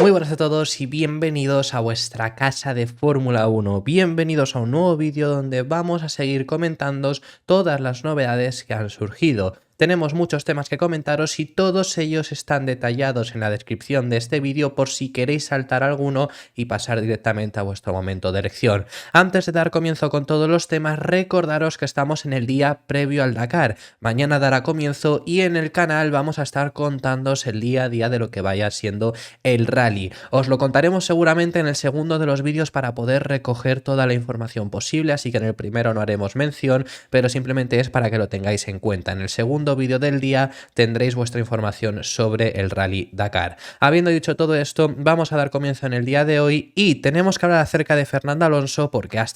Muy buenas a todos y bienvenidos a vuestra casa de Fórmula 1. Bienvenidos a un nuevo vídeo donde vamos a seguir comentándoos todas las novedades que han surgido. Tenemos muchos temas que comentaros y todos ellos están detallados en la descripción de este vídeo por si queréis saltar alguno y pasar directamente a vuestro momento de elección. Antes de dar comienzo con todos los temas, recordaros que estamos en el día previo al Dakar. Mañana dará comienzo y en el canal vamos a estar contándoos el día a día de lo que vaya siendo el rally. Os lo contaremos seguramente en el segundo de los vídeos para poder recoger toda la información posible, así que en el primero no haremos mención, pero simplemente es para que lo tengáis en cuenta. En el segundo vídeo del día tendréis vuestra información sobre el Rally Dakar. Habiendo dicho todo esto, vamos a dar comienzo en el día de hoy y tenemos que hablar acerca de Fernando Alonso porque ha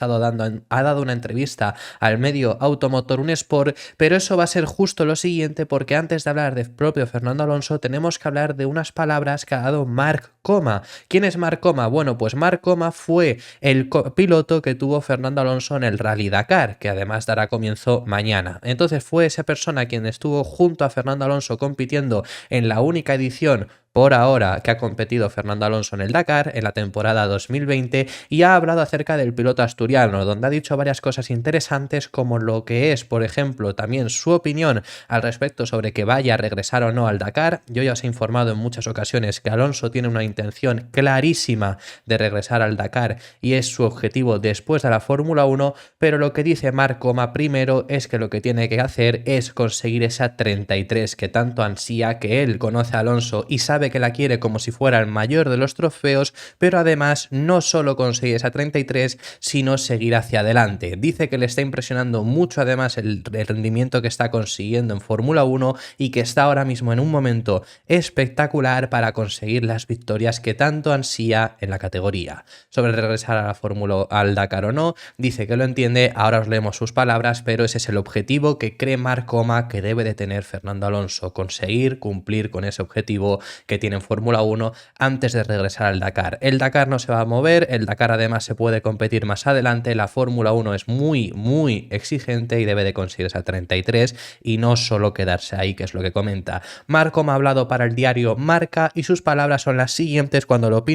dado una entrevista al medio Automotor Un Sport, pero eso va a ser justo lo siguiente porque antes de hablar del propio Fernando Alonso tenemos que hablar de unas palabras que ha dado Mark Coma. ¿Quién es Mark Coma? Bueno, pues Mark Coma fue el piloto que tuvo Fernando Alonso en el Rally Dakar, que además dará comienzo mañana. Entonces fue esa persona quien estuvo junto a Fernando Alonso compitiendo en la única edición por ahora que ha competido Fernando Alonso en el Dakar en la temporada 2020 y ha hablado acerca del piloto asturiano, donde ha dicho varias cosas interesantes como lo que es, por ejemplo, también su opinión al respecto sobre que vaya a regresar o no al Dakar. Yo ya os he informado en muchas ocasiones que Alonso tiene una intención clarísima de regresar al Dakar y es su objetivo después de la Fórmula 1, pero lo que dice Mark Coma primero es que lo que tiene que hacer es conseguir esa 33 que tanto ansía, que él conoce a Alonso y sabe que la quiere como si fuera el mayor de los trofeos, pero además no solo conseguir esa 33, sino seguir hacia adelante. Dice que le está impresionando mucho además el rendimiento que está consiguiendo en Fórmula 1 y que está ahora mismo en un momento espectacular para conseguir las victorias que tanto ansía en la categoría. Sobre regresar a la Fórmula al Dakar o no, dice que lo entiende, ahora os leemos sus palabras, pero ese es el objetivo que cree Mark Coma que debe de tener Fernando Alonso, conseguir cumplir con ese objetivo que tiene en Fórmula 1 antes de regresar al Dakar. El Dakar no se va a mover, el Dakar además se puede competir más adelante, la Fórmula 1 es muy exigente y debe de conseguir esa 33 y no solo quedarse ahí, que es lo que comenta. Mark Coma ha hablado para el diario Marca y sus palabras son las siguientes cuando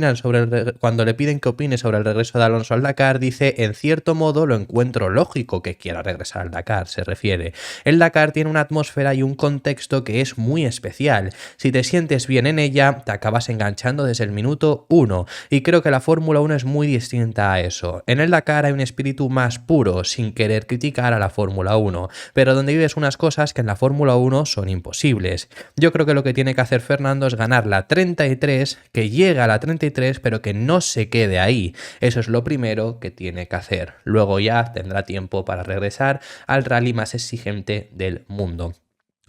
cuando le piden que opine sobre el regreso de Alonso al Dakar. Dice: en cierto modo lo encuentro lógico que quiera regresar al Dakar, se refiere. El Dakar tiene una atmósfera y un contexto que es muy especial. Si te sientes bien en ella, te acabas enganchando desde el minuto 1 y creo que la Fórmula 1 es muy distinta a eso. En el Dakar hay un espíritu más puro, sin querer criticar a la Fórmula 1, pero donde vives unas cosas que en la Fórmula 1 son imposibles. Yo creo que lo que tiene que hacer Fernando es ganar la 33, que llegue a la 33, pero que no se quede ahí. Eso es lo primero que tiene que hacer. Luego ya tendrá tiempo para regresar al rally más exigente del mundo.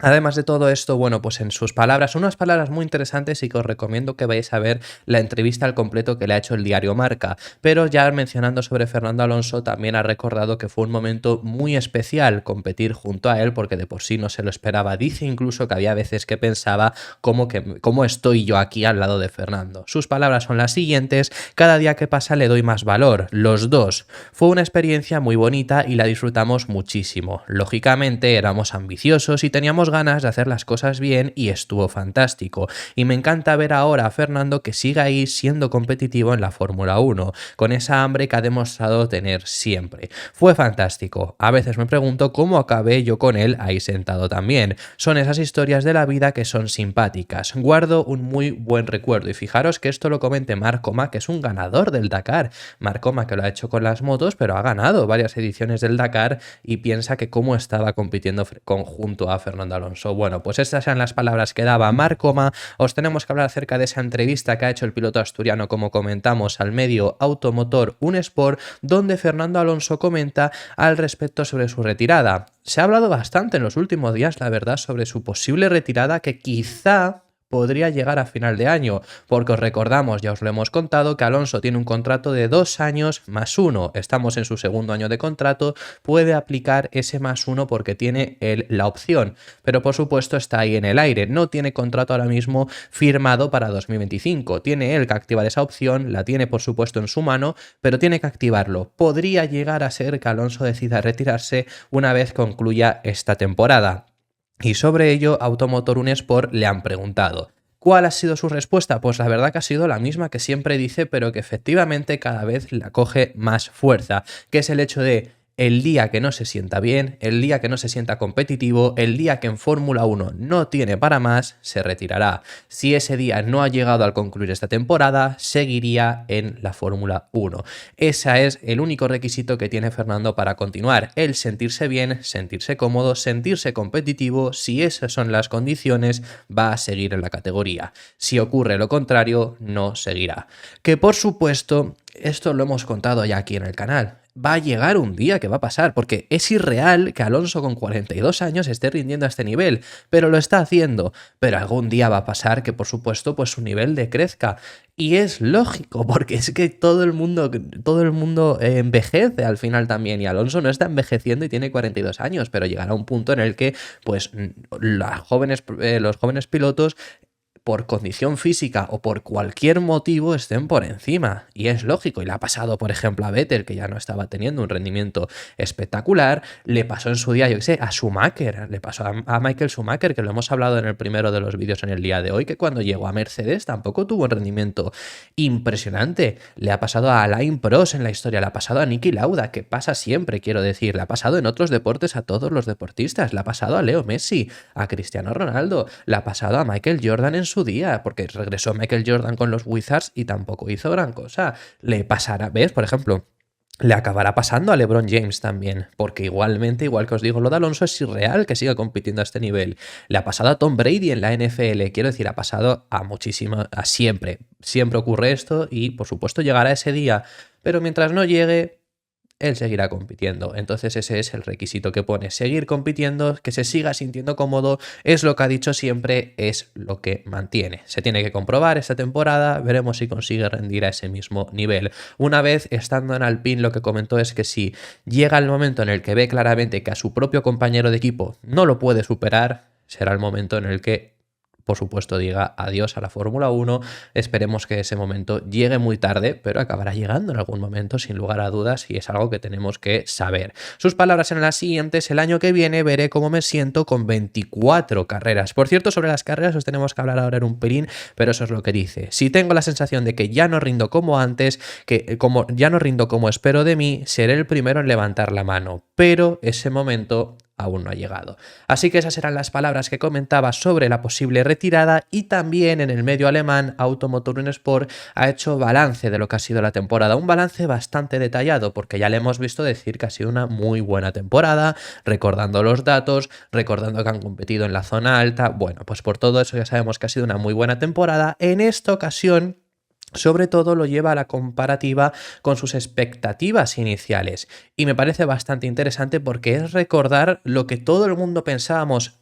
Además de todo esto, bueno, pues en sus palabras, unas palabras muy interesantes y que os recomiendo que vayáis a ver la entrevista al completo que le ha hecho el diario Marca, pero ya mencionando sobre Fernando Alonso también ha recordado que fue un momento muy especial competir junto a él porque de por sí no se lo esperaba. Dice incluso que había veces que pensaba cómo estoy yo aquí al lado de Fernando. Sus palabras son las siguientes: cada día que pasa le doy más valor, los dos. Fue una experiencia muy bonita y la disfrutamos muchísimo. Lógicamente éramos ambiciosos y teníamos ganas de hacer las cosas bien y estuvo fantástico. Y me encanta ver ahora a Fernando que siga ahí siendo competitivo en la Fórmula 1, con esa hambre que ha demostrado tener siempre. Fue fantástico. A veces me pregunto cómo acabé yo con él ahí sentado también. Son esas historias de la vida que son simpáticas. Guardo un muy buen recuerdo y fijaros que esto lo comente Mark Coma, que es un ganador del Dakar. Mark Coma que lo ha hecho con las motos, pero ha ganado varias ediciones del Dakar y piensa que cómo estaba compitiendo junto a Fernando Alonso. Bueno, pues estas eran las palabras que daba Mark Coma. Os tenemos que hablar acerca de esa entrevista que ha hecho el piloto asturiano, como comentamos, al medio Automotor Un Sport, donde Fernando Alonso comenta al respecto sobre su retirada. Se ha hablado bastante en los últimos días, la verdad, sobre su posible retirada, que quizá podría llegar a final de año, porque os recordamos, ya os lo hemos contado, que Alonso tiene un contrato de 2 años más 1, estamos en su segundo año de contrato, puede aplicar ese más 1 porque tiene la opción, pero por supuesto está ahí en el aire, no tiene contrato ahora mismo firmado para 2025, tiene él que activar esa opción, la tiene por supuesto en su mano, pero tiene que activarlo. Podría llegar a ser que Alonso decida retirarse una vez concluya esta temporada. Y sobre ello, Automotor Un Sport le han preguntado: ¿Cuál ha sido su respuesta? Pues la verdad que ha sido la misma que siempre dice, pero que efectivamente cada vez la coge más fuerza, que es el hecho de: el día que no se sienta bien, el día que no se sienta competitivo, el día que en Fórmula 1 no tiene para más, se retirará. Si ese día no ha llegado al concluir esta temporada, seguiría en la Fórmula 1. Ese es el único requisito que tiene Fernando para continuar: el sentirse bien, sentirse cómodo, sentirse competitivo. Si esas son las condiciones, va a seguir en la categoría. Si ocurre lo contrario, no seguirá. Que por supuesto, esto lo hemos contado ya aquí en el canal, va a llegar un día que va a pasar, porque es irreal que Alonso con 42 años esté rindiendo a este nivel, pero lo está haciendo. Pero algún día va a pasar que, por supuesto, pues su nivel decrezca. Y es lógico, porque es que todo el mundo envejece al final también, y Alonso no está envejeciendo y tiene 42 años, pero llegará un punto en el que pues los jóvenes pilotos, por condición física o por cualquier motivo, estén por encima. Y es lógico, y le ha pasado, por ejemplo, a Vettel, que ya no estaba teniendo un rendimiento espectacular. Le pasó en su día, yo qué sé, a Schumacher, le pasó a Michael Schumacher, que lo hemos hablado en el primero de los vídeos en el día de hoy, que cuando llegó a Mercedes tampoco tuvo un rendimiento impresionante. Le ha pasado a Alain Prost en la historia, le ha pasado a Niki Lauda, que pasa siempre, quiero decir, le ha pasado en otros deportes a todos los deportistas, le ha pasado a Leo Messi, a Cristiano Ronaldo, le ha pasado a Michael Jordan en su día, porque regresó Michael Jordan con los Wizards y tampoco hizo gran cosa. Le pasará, ¿ves? Por ejemplo, le acabará pasando a LeBron James también, porque igualmente, igual que os digo, lo de Alonso es irreal que siga compitiendo a este nivel. Le ha pasado a Tom Brady en la NFL, quiero decir, ha pasado a muchísimo, a siempre. Siempre ocurre esto y, por supuesto, llegará ese día, pero mientras no llegue, él seguirá compitiendo. Entonces ese es el requisito que pone: seguir compitiendo, que se siga sintiendo cómodo. Es lo que ha dicho siempre, es lo que mantiene. Se tiene que comprobar esta temporada, veremos si consigue rendir a ese mismo nivel. Una vez estando en Alpine, lo que comentó es que si llega el momento en el que ve claramente que a su propio compañero de equipo no lo puede superar, será el momento en el que, por supuesto, diga adiós a la Fórmula 1. Esperemos que ese momento llegue muy tarde, pero acabará llegando en algún momento, sin lugar a dudas, y es algo que tenemos que saber. Sus palabras en las siguientes: el año que viene veré cómo me siento con 24 carreras. Por cierto, sobre las carreras os tenemos que hablar ahora en un pelín, pero eso es lo que dice: si tengo la sensación de que ya no rindo como antes, que como ya no rindo como espero de mí, seré el primero en levantar la mano, pero ese momento aún no ha llegado. Así que esas eran las palabras que comentaba sobre la posible retirada. Y también en el medio alemán, Automotor Sport ha hecho balance de lo que ha sido la temporada, un balance bastante detallado, porque ya le hemos visto decir que ha sido una muy buena temporada, recordando los datos, recordando que han competido en la zona alta. Bueno, pues por todo eso ya sabemos que ha sido una muy buena temporada. En esta ocasión, sobre todo, lo lleva a la comparativa con sus expectativas iniciales. Y me parece bastante interesante porque es recordar lo que todo el mundo pensábamos.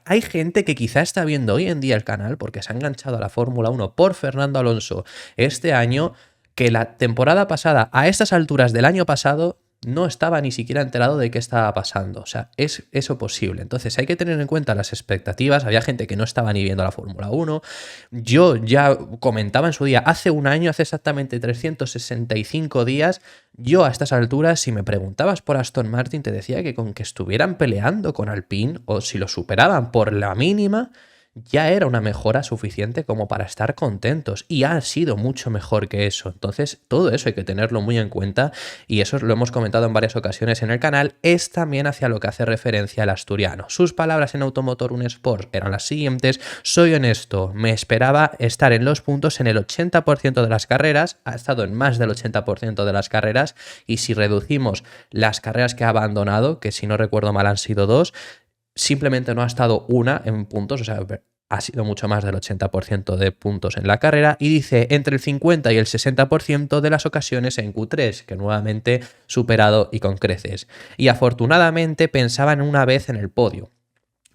Hay gente que quizá está viendo hoy en día el canal porque se ha enganchado a la Fórmula 1 por Fernando Alonso este año, que la temporada pasada, a estas alturas del año pasado, no estaba ni siquiera enterado de qué estaba pasando. O sea, ¿es eso posible? Entonces hay que tener en cuenta las expectativas. Había gente que no estaba ni viendo la Fórmula 1. Yo ya comentaba en su día, hace un año, hace exactamente 365 días, yo a estas alturas, si me preguntabas por Aston Martin, te decía que con que estuvieran peleando con Alpine, o si lo superaban por la mínima, ya era una mejora suficiente como para estar contentos, y ha sido mucho mejor que eso. Entonces todo eso hay que tenerlo muy en cuenta, y eso lo hemos comentado en varias ocasiones en el canal. Es también hacia lo que hace referencia el asturiano. Sus palabras en Automotor Sport eran las siguientes: soy honesto, me esperaba estar en los puntos en el 80% de las carreras, ha estado en más del 80% de las carreras, y si reducimos las carreras que ha abandonado, que si no recuerdo mal han sido 2, simplemente no ha estado una en puntos, o sea, ha sido mucho más del 80% de puntos en la carrera, y dice entre el 50 y el 60% de las ocasiones en Q3, que nuevamente superado y con creces. Y afortunadamente pensaba en una vez en el podio.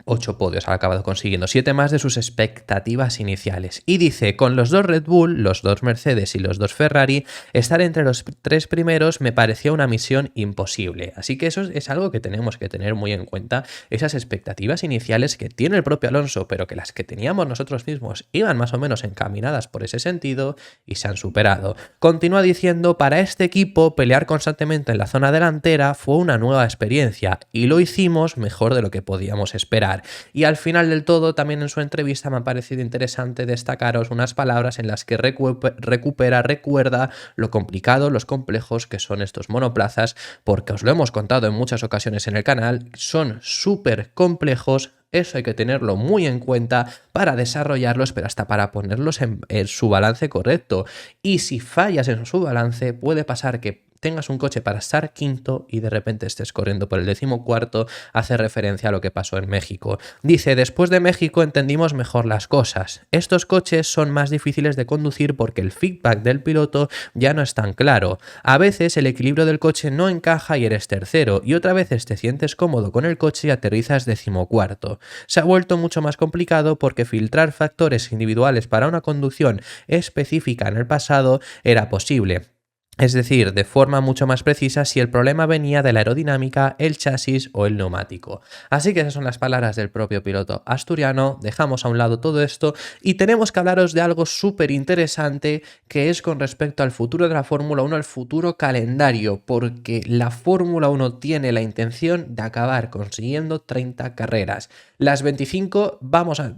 8 podios ha acabado consiguiendo, 7 más de sus expectativas iniciales. Y dice: con los 2 Red Bull, los 2 Mercedes y los 2 Ferrari, estar entre los 3 primeros me parecía una misión imposible. Así que eso es algo que tenemos que tener muy en cuenta, esas expectativas iniciales que tiene el propio Alonso, pero que las que teníamos nosotros mismos iban más o menos encaminadas por ese sentido y se han superado. Continúa diciendo: para este equipo, pelear constantemente en la zona delantera fue una nueva experiencia y lo hicimos mejor de lo que podíamos esperar. destacar. Y al final del todo, también en su entrevista me ha parecido interesante destacaros unas palabras en las que recuerda lo complicado, los complejos que son estos monoplazas, porque os lo hemos contado en muchas ocasiones en el canal, son súper complejos. Eso hay que tenerlo muy en cuenta para desarrollarlos, pero hasta para ponerlos en su balance correcto. Y si fallas en su balance, puede pasar que tengas un coche para estar quinto y de repente estés corriendo por el 14º, hace referencia a lo que pasó en México. Dice, después de México entendimos mejor las cosas. Estos coches son más difíciles de conducir porque el feedback del piloto ya no es tan claro. A veces el equilibrio del coche no encaja y eres tercero, y otra veces te sientes cómodo con el coche y aterrizas 14º. Se ha vuelto mucho más complicado porque filtrar factores individuales para una conducción específica en el pasado era posible. Es decir, de forma mucho más precisa si el problema venía de la aerodinámica, el chasis o el neumático. Así que esas son las palabras del propio piloto asturiano. Dejamos a un lado todo esto y tenemos que hablaros de algo súper interesante que es con respecto al futuro de la Fórmula 1, al futuro calendario, porque la Fórmula 1 tiene la intención de acabar consiguiendo 30 carreras. Las 25,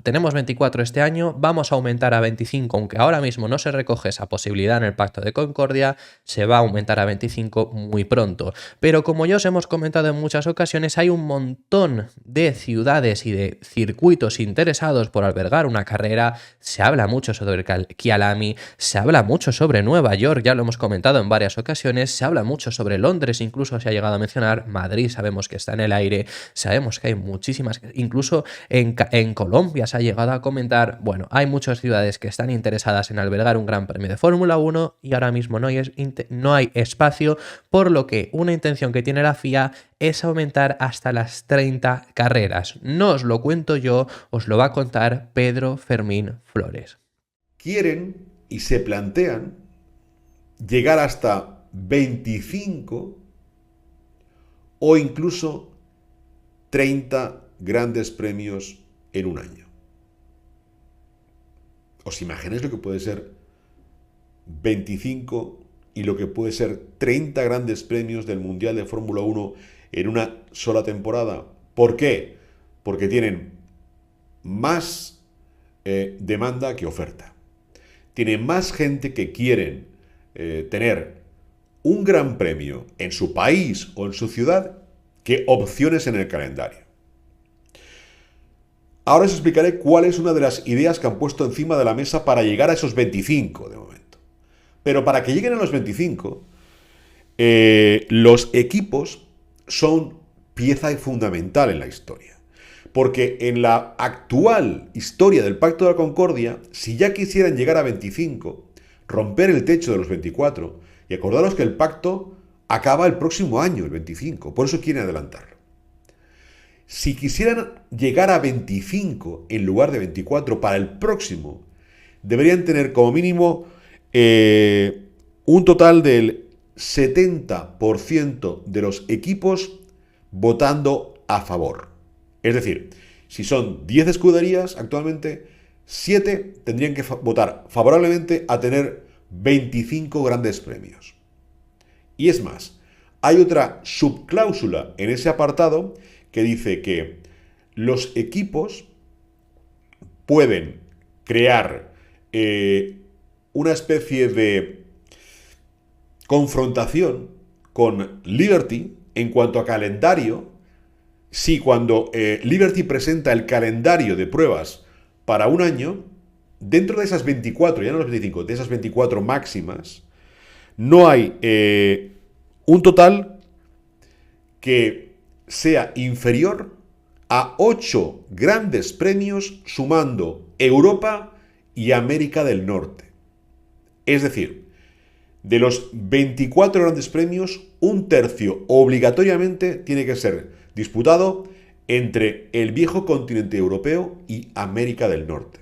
tenemos 24 este año, vamos a aumentar a 25, aunque ahora mismo no se recoge esa posibilidad en el Pacto de Concordia, se va a aumentar a 25 muy pronto. Pero como ya os hemos comentado en muchas ocasiones, hay un montón de ciudades y de circuitos interesados por albergar una carrera. Se habla mucho sobre Kyalami, se habla mucho sobre Nueva York, ya lo hemos comentado en varias ocasiones, se habla mucho sobre Londres, incluso se ha llegado a mencionar, Madrid sabemos que está en el aire, sabemos que hay muchísimas, incluso en Colombia se ha llegado a comentar. Bueno, hay muchas ciudades que están interesadas en albergar un gran premio de Fórmula 1 y ahora mismo no hay espacio, por lo que una intención que tiene la FIA es aumentar hasta las 30 carreras. No os lo cuento yo, os lo va a contar Pedro Fermín Flores. Quieren y se plantean llegar hasta 25 o incluso 30 grandes premios en un año. ¿Os imagináis lo que puede ser 25 y lo que puede ser 30 grandes premios del Mundial de Fórmula 1 en una sola temporada? ¿Por qué? Porque tienen más demanda que oferta. Tienen más gente que quieren tener un gran premio en su país o en su ciudad que opciones en el calendario. Ahora os explicaré cuál es una de las ideas que han puesto encima de la mesa para llegar a esos 25 de momento. Pero para que lleguen a los 25, los equipos son pieza fundamental en la historia. Porque en la actual historia del Pacto de la Concordia, si ya quisieran llegar a 25, romper el techo de los 24, y acordaros que el pacto acaba el próximo año, el 25, por eso quieren adelantarlo. Si quisieran llegar a 25 en lugar de 24 para el próximo, deberían tener como mínimo un total del 70% de los equipos votando a favor. Es decir, si son 10 escuderías actualmente, 7 tendrían que votar favorablemente a tener 25 grandes premios. Y es más, hay otra subcláusula en ese apartado que dice que los equipos pueden crear una especie de confrontación con Liberty en cuanto a calendario. Si cuando Liberty presenta el calendario de pruebas para un año, dentro de esas 24, ya no las 25, de esas 24 máximas, no hay un total que sea inferior a 8 grandes premios sumando Europa y América del Norte. Es decir, de los 24 grandes premios, un tercio obligatoriamente tiene que ser disputado entre el viejo continente europeo y América del Norte.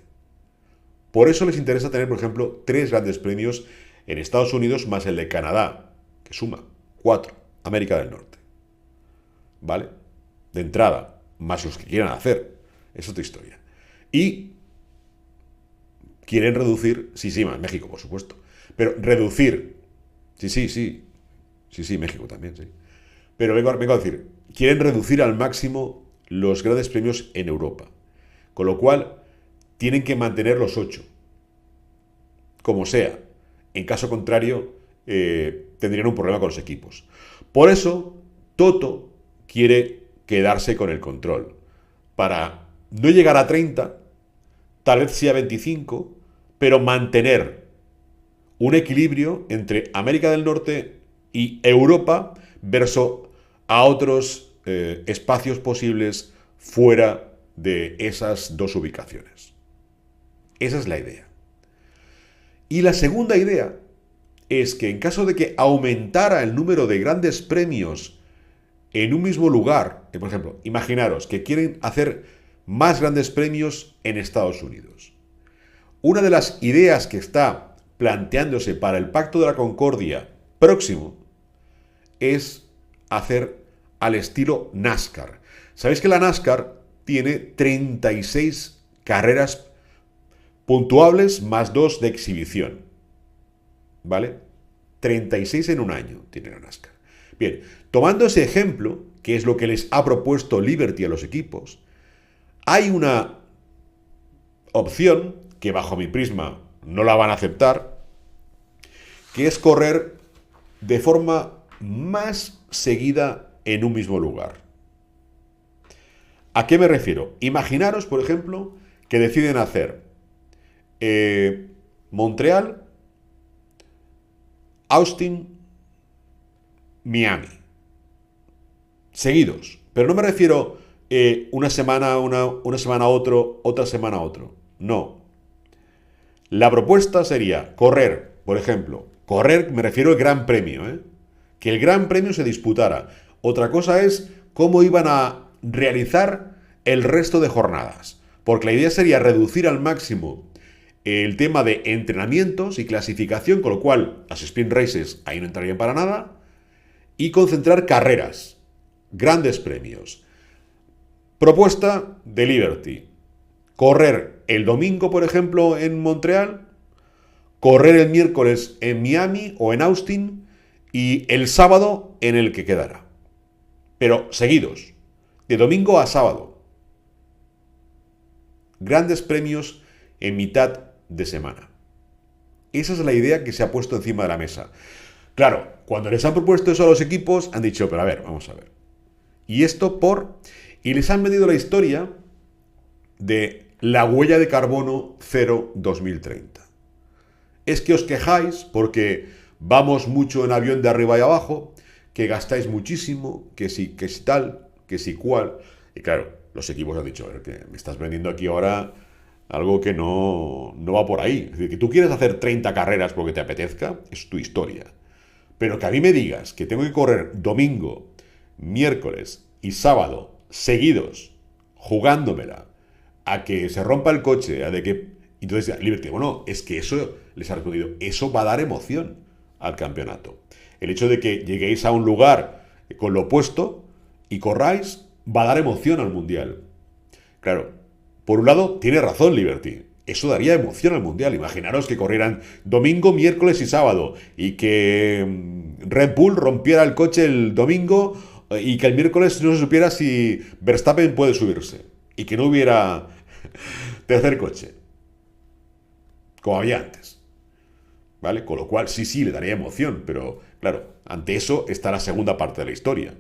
Por eso les interesa tener, por ejemplo, 3 grandes premios en Estados Unidos más el de Canadá, que suma 4, América del Norte. ¿Vale? De entrada, más los que quieran hacer. Es otra historia. Y quieren reducir, sí, más México, por supuesto. Pero reducir, sí, México también, sí. Pero vengo a decir, quieren reducir al máximo los grandes premios en Europa. Con lo cual, tienen que mantener los 8. Como sea. En caso contrario, tendrían un problema con los equipos. Por eso, Toto quiere quedarse con el control. Para no llegar a 30, tal vez sea 25, pero mantener un equilibrio entre América del Norte y Europa versus a otros espacios posibles fuera de esas dos ubicaciones. Esa es la idea. Y la segunda idea es que en caso de que aumentara el número de grandes premios en un mismo lugar, por ejemplo, imaginaros que quieren hacer más grandes premios en Estados Unidos. Una de las ideas que está planteándose para el Pacto de la Concordia próximo es hacer al estilo NASCAR. ¿Sabéis que la NASCAR tiene 36 carreras puntuables más 2 de exhibición? ¿Vale? 36 en un año tiene la NASCAR. Bien, tomando ese ejemplo, que es lo que les ha propuesto Liberty a los equipos, hay una opción que bajo mi prisma no la van a aceptar, que es correr de forma más seguida en un mismo lugar. ¿A qué me refiero? Imaginaros, por ejemplo, que deciden hacer Montreal, Austin, Miami. Seguidos. Pero no me refiero una semana otro, otra semana otro. No. La propuesta sería correr, por ejemplo, me refiero al Gran Premio, que el Gran Premio se disputara. Otra cosa es cómo iban a realizar el resto de jornadas. Porque la idea sería reducir al máximo el tema de entrenamientos y clasificación, con lo cual las sprint races ahí no entrarían para nada, y concentrar carreras, grandes premios. Propuesta de Liberty: correr el domingo, por ejemplo, en Montreal, correr el miércoles en Miami o en Austin y el sábado en el que quedara. Pero seguidos, de domingo a sábado. Grandes premios en mitad de semana. Esa es la idea que se ha puesto encima de la mesa. Claro, cuando les han propuesto eso a los equipos, han dicho, pero a ver, vamos a ver. Y esto y les han vendido la historia de la huella de carbono 0 2030. Es que os quejáis porque vamos mucho en avión de arriba y abajo, que gastáis muchísimo, que si tal, que si cual. Y claro, los equipos han dicho, a ver, que me estás vendiendo aquí ahora algo que no va por ahí. Es decir, que tú quieres hacer 30 carreras porque te apetezca, es tu historia. Pero que a mí me digas que tengo que correr domingo, miércoles y sábado seguidos, jugándomela, a que se rompa el coche, a de que... Entonces, Liberty, bueno, es que eso, les ha respondido, eso va a dar emoción al campeonato. El hecho de que lleguéis a un lugar con lo opuesto y corráis, va a dar emoción al Mundial. Claro, por un lado, tiene razón Liberty. Eso daría emoción al Mundial. Imaginaros que corrieran domingo, miércoles y sábado y que Red Bull rompiera el coche el domingo y que el miércoles no se supiera si Verstappen puede subirse y que no hubiera tercer coche, como había antes. ¿Vale? Con lo cual, sí, le daría emoción, pero claro, ante eso está la segunda parte de la historia.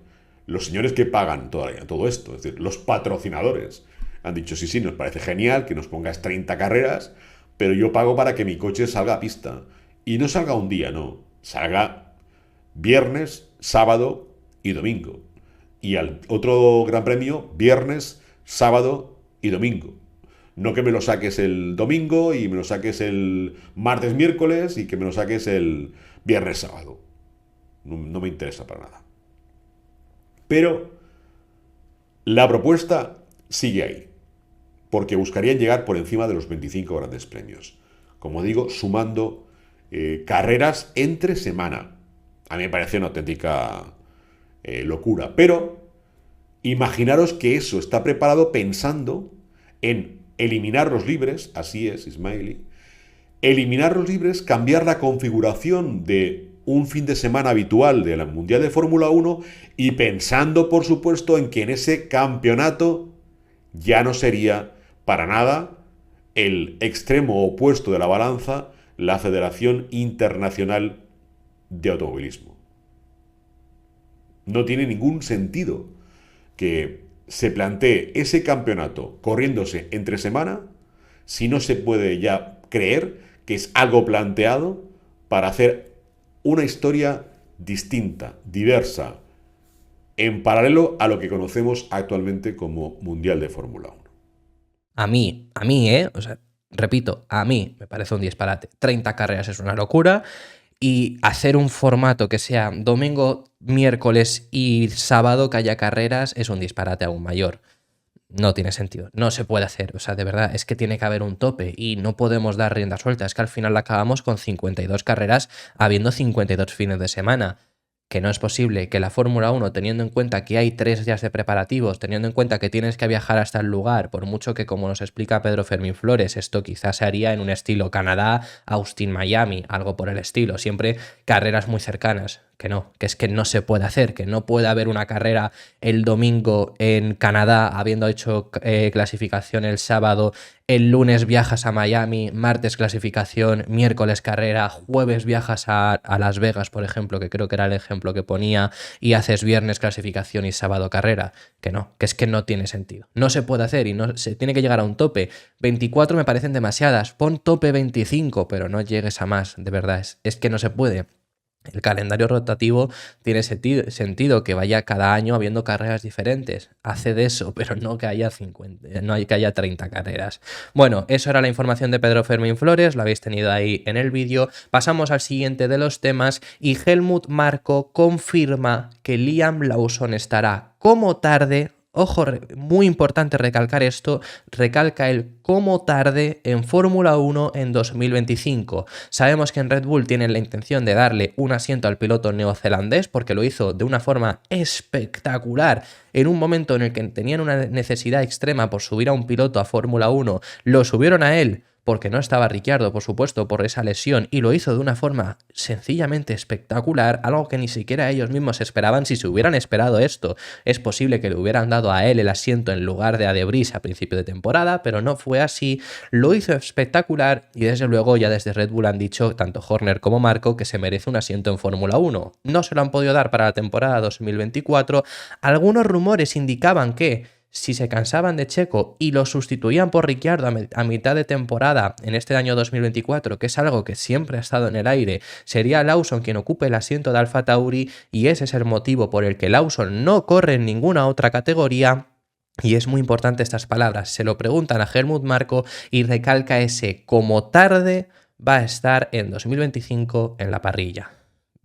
Los señores que pagan todo esto, es decir, los patrocinadores, han dicho, sí, nos parece genial que nos pongas 30 carreras, pero yo pago para que mi coche salga a pista. Y no salga un día, no. Salga viernes, sábado y domingo. Y al otro gran premio, viernes, sábado y domingo. No que me lo saques el domingo y me lo saques el martes, miércoles y que me lo saques el viernes, sábado. No me interesa para nada. Pero la propuesta sigue ahí, porque buscarían llegar por encima de los 25 grandes premios. Como digo, sumando carreras entre semana. A mí me parece una auténtica locura. Pero imaginaros que eso está preparado pensando en eliminar los libres, así es, Ismaili, eliminar los libres, cambiar la configuración de un fin de semana habitual del Mundial de Fórmula 1 y pensando, por supuesto, en que en ese campeonato ya no sería para nada el extremo opuesto de la balanza la Federación Internacional de Automovilismo. No tiene ningún sentido que se plantee ese campeonato corriéndose entre semana si no se puede ya creer que es algo planteado para hacer una historia distinta, diversa, en paralelo a lo que conocemos actualmente como Mundial de Fórmula 1. A mí, o sea, repito, a mí me parece un disparate. 30 carreras es una locura y hacer un formato que sea domingo, miércoles y sábado que haya carreras es un disparate aún mayor. No tiene sentido, no se puede hacer, o sea, de verdad, es que tiene que haber un tope y no podemos dar rienda suelta, es que al final acabamos con 52 carreras habiendo 52 fines de semana. Que no es posible que la Fórmula 1, teniendo en cuenta que hay 3 días de preparativos, teniendo en cuenta que tienes que viajar hasta el lugar, por mucho que, como nos explica Pedro Fermín Flores, esto quizás se haría en un estilo Canadá, Austin, Miami, algo por el estilo, siempre carreras muy cercanas. Que no, que es que no se puede hacer, que no puede haber una carrera el domingo en Canadá habiendo hecho clasificación el sábado, el lunes viajas a Miami, martes clasificación, miércoles carrera, jueves viajas a Las Vegas, por ejemplo, que creo que era el ejemplo que ponía, y haces viernes clasificación y sábado carrera. Que no, que es que no tiene sentido. No se puede hacer y no se tiene que llegar a un tope. 24 me parecen demasiadas, pon tope 25, pero no llegues a más, de verdad, es que no se puede. El calendario rotativo tiene sentido que vaya cada año habiendo carreras diferentes. Hace de eso, pero no que haya 50, no hay que haya 30 carreras. Bueno, eso era la información de Pedro Fermín Flores, lo habéis tenido ahí en el vídeo. Pasamos al siguiente de los temas y Helmut Marko confirma que Liam Lawson estará como tarde. Ojo, muy importante recalcar esto, recalca el como tarde en Fórmula 1 en 2025. Sabemos que en Red Bull tienen la intención de darle un asiento al piloto neozelandés porque lo hizo de una forma espectacular en un momento en el que tenían una necesidad extrema por subir a un piloto a Fórmula 1, lo subieron a él porque no estaba Ricciardo, por supuesto, por esa lesión, y lo hizo de una forma sencillamente espectacular, algo que ni siquiera ellos mismos esperaban. Si se hubieran esperado esto, es posible que le hubieran dado a él el asiento en lugar de a De Vries a principio de temporada, pero no fue así, lo hizo espectacular, y desde luego ya desde Red Bull han dicho, tanto Horner como Marko, que se merece un asiento en Fórmula 1. No se lo han podido dar para la temporada 2024, algunos rumores indicaban que si se cansaban de Checo y lo sustituían por Ricciardo a mitad de temporada en este año 2024, que es algo que siempre ha estado en el aire, sería Lawson quien ocupe el asiento de Alfa Tauri, y ese es el motivo por el que Lawson no corre en ninguna otra categoría. Y es muy importante estas palabras, se lo preguntan a Helmut Marko y recalca ese como tarde va a estar en 2025 en la parrilla.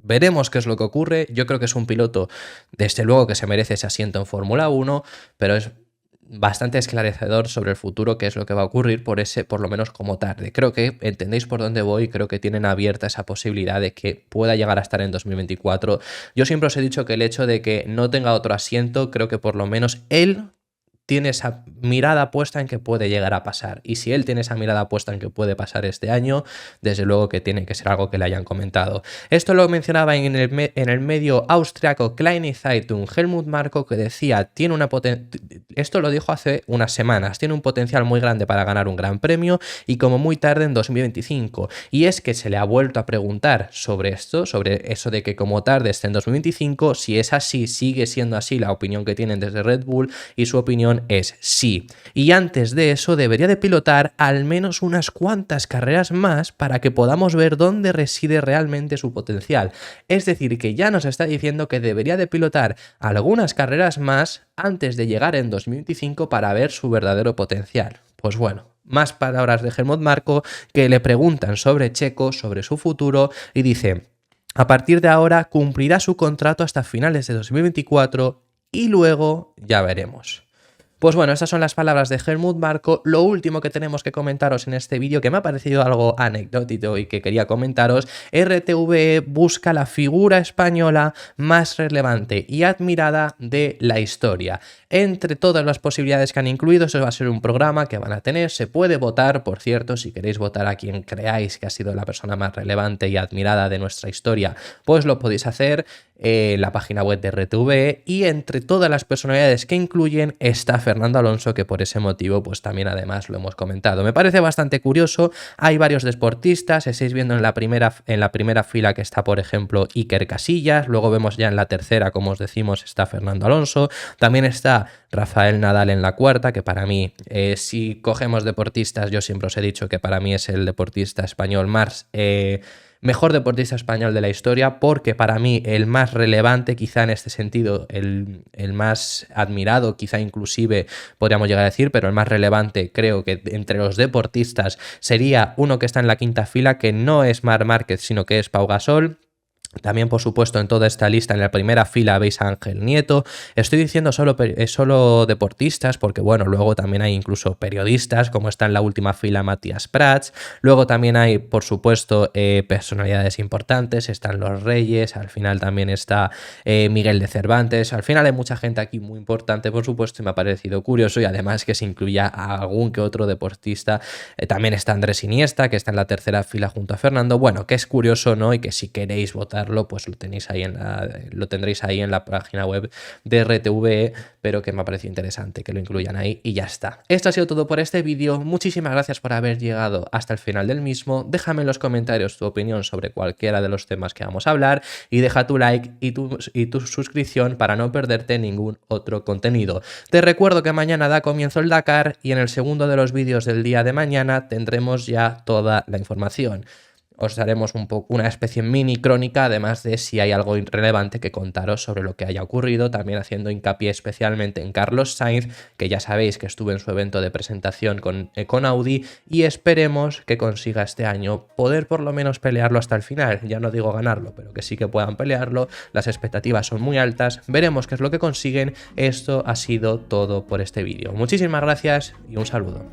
Veremos qué es lo que ocurre. Yo creo que es un piloto, desde luego, que se merece ese asiento en Fórmula 1, pero es bastante esclarecedor sobre el futuro, qué es lo que va a ocurrir por lo menos como tarde. Creo que entendéis por dónde voy, creo que tienen abierta esa posibilidad de que pueda llegar a estar en 2024. Yo siempre os he dicho que el hecho de que no tenga otro asiento, creo que por lo menos él tiene esa mirada puesta en que puede llegar a pasar. Y si él tiene esa mirada puesta en que puede pasar este año, desde luego que tiene que ser algo que le hayan comentado. Esto lo mencionaba en el medio austriaco Kleine Zeitung Helmut Marko, que decía, esto lo dijo hace unas semanas, tiene un potencial muy grande para ganar un gran premio y como muy tarde en 2025. Y es que se le ha vuelto a preguntar sobre esto, sobre eso de que como tarde esté en 2025, si es así, sigue siendo así la opinión que tienen desde Red Bull, y su opinión es sí. Y antes de eso debería de pilotar al menos unas cuantas carreras más para que podamos ver dónde reside realmente su potencial. Es decir, que ya nos está diciendo que debería de pilotar algunas carreras más antes de llegar en 2025 para ver su verdadero potencial. Pues bueno, más palabras de Helmut Marko, que le preguntan sobre Checo, sobre su futuro, y dice: a partir de ahora cumplirá su contrato hasta finales de 2024 y luego ya veremos. Pues bueno, estas son las palabras de Helmut Marko. Lo último que tenemos que comentaros en este vídeo, que me ha parecido algo anecdótico y que quería comentaros, RTVE busca la figura española más relevante y admirada de la historia. Entre todas las posibilidades que han incluido, eso va a ser un programa que van a tener. Se puede votar, por cierto, si queréis votar a quien creáis que ha sido la persona más relevante y admirada de nuestra historia, pues lo podéis hacer en la página web de RTVE, y entre todas las personalidades que incluyen está Fernando Alonso, que por ese motivo pues también además lo hemos comentado. Me parece bastante curioso, hay varios deportistas, estáis viendo en la primera fila que está, por ejemplo, Iker Casillas, luego vemos ya en la tercera, como os decimos, está Fernando Alonso, también está Rafael Nadal en la cuarta, que para mí, si cogemos deportistas, yo siempre os he dicho que para mí es el deportista español mejor deportista español de la historia, porque para mí el más relevante, quizá en este sentido, el más admirado, quizá inclusive podríamos llegar a decir, pero el más relevante creo que entre los deportistas sería uno que está en la quinta fila, que no es Marc Márquez, sino que es Pau Gasol. También, por supuesto, en toda esta lista, en la primera fila veis a Ángel Nieto. Estoy diciendo solo deportistas, porque bueno, luego también hay incluso periodistas, como está en la última fila Matías Prats. Luego también hay, por supuesto, personalidades importantes, están los Reyes, al final también está Miguel de Cervantes. Al final hay mucha gente aquí muy importante, por supuesto, y me ha parecido curioso, y además que se incluya a algún que otro deportista. También está Andrés Iniesta, que está en la tercera fila junto a Fernando. Bueno, que es curioso, ¿no? Y que si queréis votar, pues lo tendréis ahí en la página web de RTVE, pero que me ha parecido interesante que lo incluyan ahí y ya está. Esto ha sido todo por este vídeo. Muchísimas gracias por haber llegado hasta el final del mismo. Déjame en los comentarios tu opinión sobre cualquiera de los temas que vamos a hablar y deja tu like y tu suscripción para no perderte ningún otro contenido. Te recuerdo que mañana da comienzo el Dakar y en el segundo de los vídeos del día de mañana tendremos ya toda la información. Os daremos una especie de mini crónica, además de si hay algo irrelevante que contaros sobre lo que haya ocurrido, también haciendo hincapié especialmente en Carlos Sainz, que ya sabéis que estuve en su evento de presentación con Audi, y esperemos que consiga este año poder por lo menos pelearlo hasta el final. Ya no digo ganarlo, pero que sí que puedan pelearlo. Las expectativas son muy altas, veremos qué es lo que consiguen. Esto ha sido todo por este vídeo. Muchísimas gracias y un saludo.